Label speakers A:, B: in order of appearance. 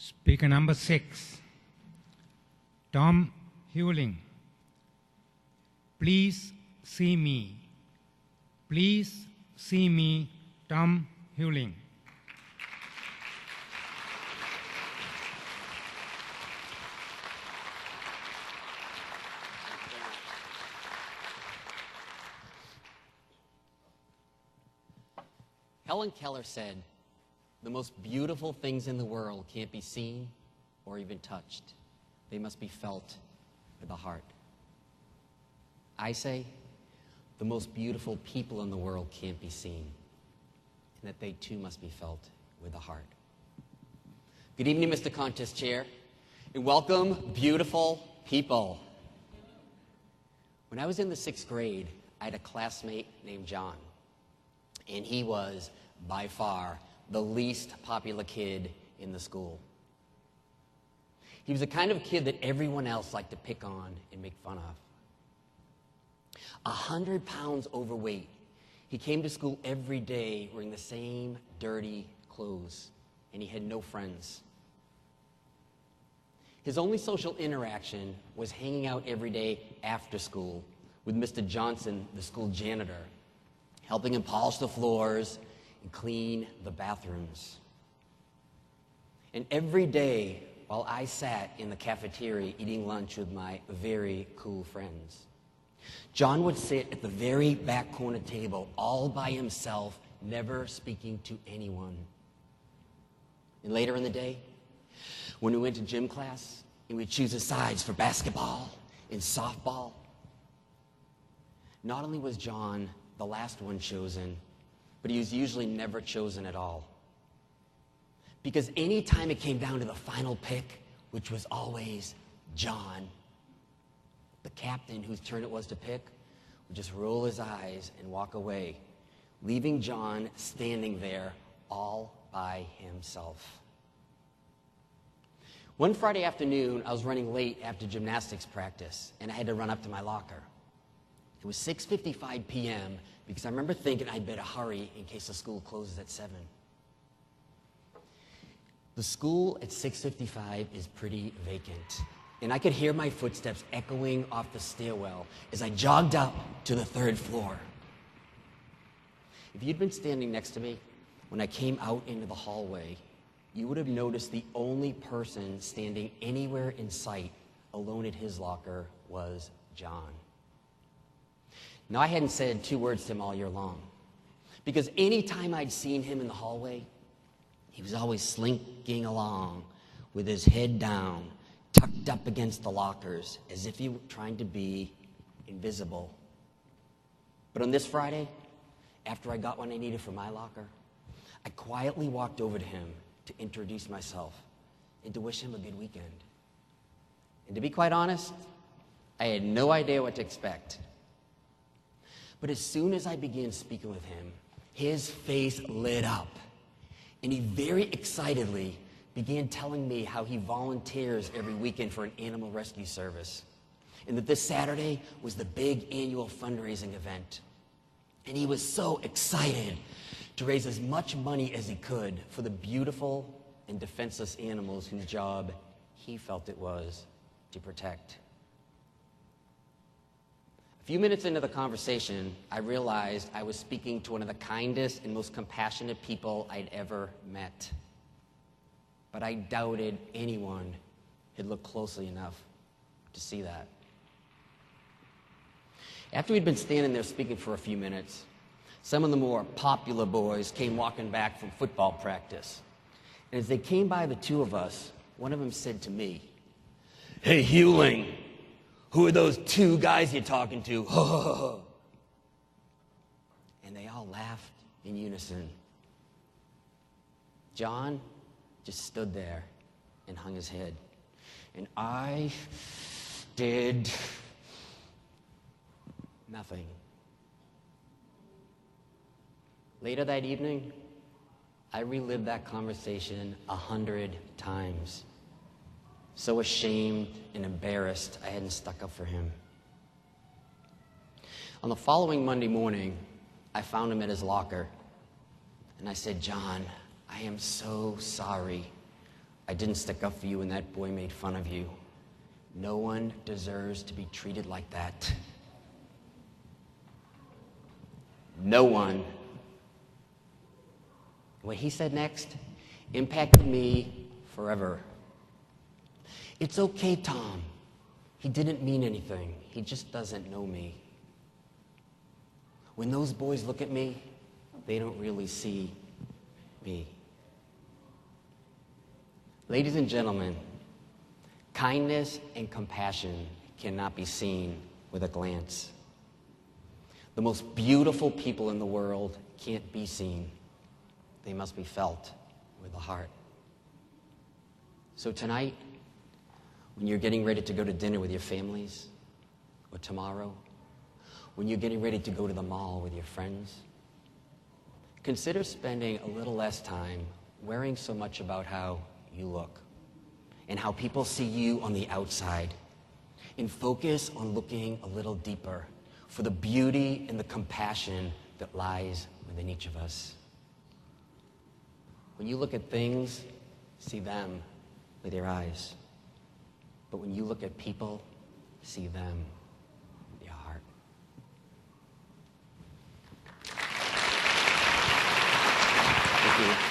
A: Speaker number 6, Tom Huling. Please see me. Please see me, Tom Huling.
B: Helen Keller said, "The most beautiful things in the world can't be seen or even touched. They must be felt with the heart." I say, the most beautiful people in the world can't be seen, and that they too must be felt with the heart. Good evening, Mr. Contest Chair, and welcome, beautiful people. When I was in the 6th grade, I had a classmate named John, and he was by far the least popular kid in the school. He was the kind of kid that everyone else liked to pick on and make fun of. 100 pounds overweight, he came to school every day wearing the same dirty clothes, and he had no friends. His only social interaction was hanging out every day after school with Mr. Johnson, the school janitor, helping him polish the floors and clean the bathrooms. And every day, while I sat in the cafeteria eating lunch with my very cool friends, John would sit at the very back corner table all by himself, never speaking to anyone. And later in the day, when we went to gym class and we'd choose his sides for basketball and softball, not only was John the last one chosen, but he was usually never chosen at all. Because any time it came down to the final pick, which was always John, the captain whose turn it was to pick would just roll his eyes and walk away, leaving John standing there all by himself. One Friday afternoon, I was running late after gymnastics practice, and I had to run up to my locker. It was 6:55 p.m., because I remember thinking I'd better hurry in case the school closes at 7. The school at 6:55 is pretty vacant, and I could hear my footsteps echoing off the stairwell as I jogged up to the 3rd floor. If you'd been standing next to me when I came out into the hallway, you would have noticed the only person standing anywhere in sight alone at his locker was John. Now, I hadn't said 2 words to him all year long, because any time I'd seen him in the hallway, he was always slinking along with his head down, tucked up against the lockers, as if he were trying to be invisible. But on this Friday, after I got what I needed for my locker, I quietly walked over to him to introduce myself and to wish him a good weekend. And to be quite honest, I had no idea what to expect. But as soon as I began speaking with him, his face lit up, and he very excitedly began telling me how he volunteers every weekend for an animal rescue service, and that this Saturday was the big annual fundraising event. And he was so excited to raise as much money as he could for the beautiful and defenseless animals whose job he felt it was to protect. A few minutes into the conversation, I realized I was speaking to one of the kindest and most compassionate people I'd ever met. But I doubted anyone had looked closely enough to see that. After we'd been standing there speaking for a few minutes, some of the more popular boys came walking back from football practice. And as they came by the 2 of us, one of them said to me, "Hey, Huling, who are those 2 guys you're talking to?" And they all laughed in unison. John just stood there and hung his head. And I did nothing. Later that evening, I relived that conversation 100 times. So ashamed and embarrassed I hadn't stuck up for him. On the following Monday morning, I found him at his locker, and I said, "John, I am so sorry. I didn't stick up for you when that boy made fun of you. No one deserves to be treated like that. No one. What he said next impacted me forever. It's okay, Tom. He didn't mean anything. He just doesn't know me. When those boys look at me, they don't really see me. Ladies and gentlemen, kindness and compassion cannot be seen with a glance. The most beautiful people in the world can't be seen. They must be felt with the heart. So tonight, when you're getting ready to go to dinner with your families, or tomorrow, when you're getting ready to go to the mall with your friends, consider spending a little less time worrying so much about how you look and how people see you on the outside, and focus on looking a little deeper for the beauty and the compassion that lies within each of us. When you look at things, see them with your eyes. But when you look at people, see them with your heart. Thank you.